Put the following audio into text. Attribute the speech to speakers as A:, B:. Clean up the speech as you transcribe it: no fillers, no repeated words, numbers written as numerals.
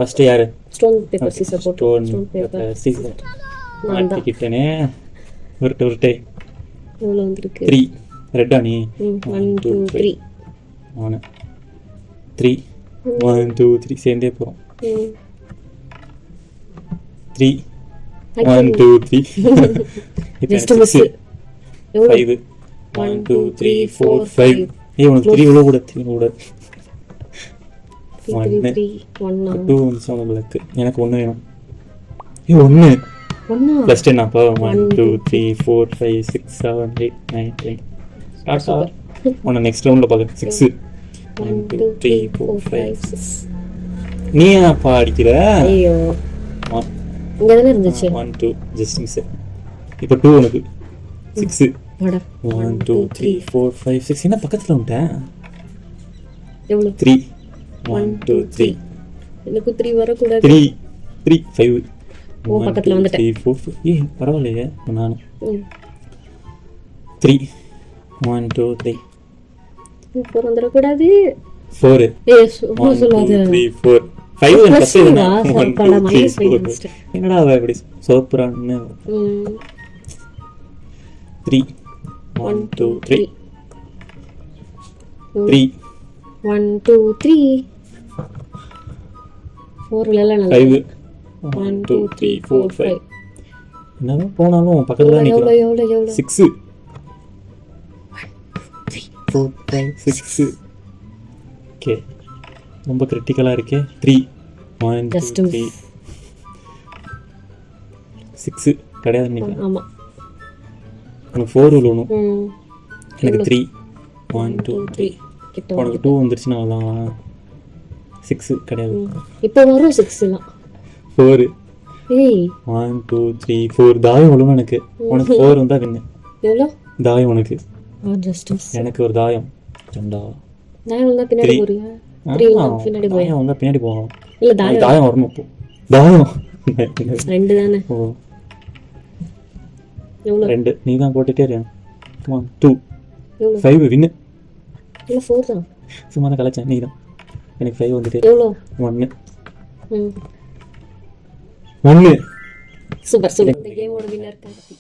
A: First யாரு?
B: Stone paper scissor போட்டு.
A: Stone paper scissor மாட்டிக்கிட்டேனே. உருட்டே
B: எவ்வளோ வந்திருக்கு?
A: 3. ரெட்டா நீ?
B: 1 2 3
A: 1 3 1 2 3 சேர்ந்தே போகிறோம். 3 1 2 3
B: ஜஸ்ட் மிஸ்.
A: 5 1 2 3 4 5. உனக்கு 3 இவ்வளோ கூட 3 கூட 1 2 உங்களுக்கு எனக்கு 1 வேணும். 1 ப்ளஸ் 10 அப்போ 1 2 3 4 5 6 7 8 9 10. டாட்டா. உன்னை நெக்ஸ்ட் ரவுண்டில் பார்க்குறேன். 6 1 2 3 4 5 6. நீ அப்பா அடிக்கிற?
B: ஐயோ இங்கே தானே இருந்துச்சு.
A: 1 2 ஜஸ்ட் மிஸ். இப்போ 2 உனக்கு 6 1 2 3 4 5 6. என்ன பக்கத்தில் வந்துட்டேன்?
B: எவ்வளோ?
A: 3 1 2 3.
B: எனக்கு 3 வரக்கூடாது.
A: 3 3 5.
B: பக்கத்தில் வந்துட்டேன்.
A: 3 4 5. பரவாயில்லையே நான் 3 1 2 3
B: 4 வந்துடக்கூடாது.
A: 4
B: சொல்லாத.
A: 3 4 5 என்னடா இப்படி சோப்புறான்னு. 3 1 2 3 3
B: 1 2 3 4 இல்ல 5 1 2 3 4 5.
A: என்னதான் போனாலும் பக்கத்துல தான் நிக்கிறோம். 6 4 5 6. ஓகே ரொம்ப கிரிட்டிக்கலா இருக்கே. 3 1 2 3 6 கிடையாது நினைக்கிறேன்.
B: ஆமா
A: உனக்கு 4 விழுணும். எனக்கு 3 1 2 3. உனக்கு 2 வந்துருச்சுன்னா அவ்வளோதான். 6 கிடையாது.
B: இப்போ வரும் 6 எல்லாம்.
A: 4
B: ஏய்
A: 1 2 3 4. தாயம் விழுணும் எனக்கு. உனக்கு 4 வந்தா வின்னு.
B: எவ்வளோ
A: தாயம் உனக்கு?
B: ஜஸ்ட்
A: எனக்கு ஒரு தாயம். 2
B: தாயம் வந்தா பின்னாடி போறியா? 3 பின்னாடி போய்
A: தாயம் வந்தா பின்னாடி போவோம்.
B: இல்ல தாயம்
A: தாயம் வரணும். இப்போ தாயம்
B: 2 தானே.
A: ஓ
B: எவ்வளோ?
A: 2 நீ தான் போட்டுட்டே இரு. 1 2
B: எவ்வளோ?
A: 5 வின்னு.
B: இல்ல 4 தான்.
A: சும்மா தான் கலைச்சேன். நீ தான். எனக்கு 5 வந்துட்டு.
B: எவ்வளோ?
A: 1
B: 1
A: 1.
B: Super super. இந்த கேமோட வின்னர் கார்த்தி.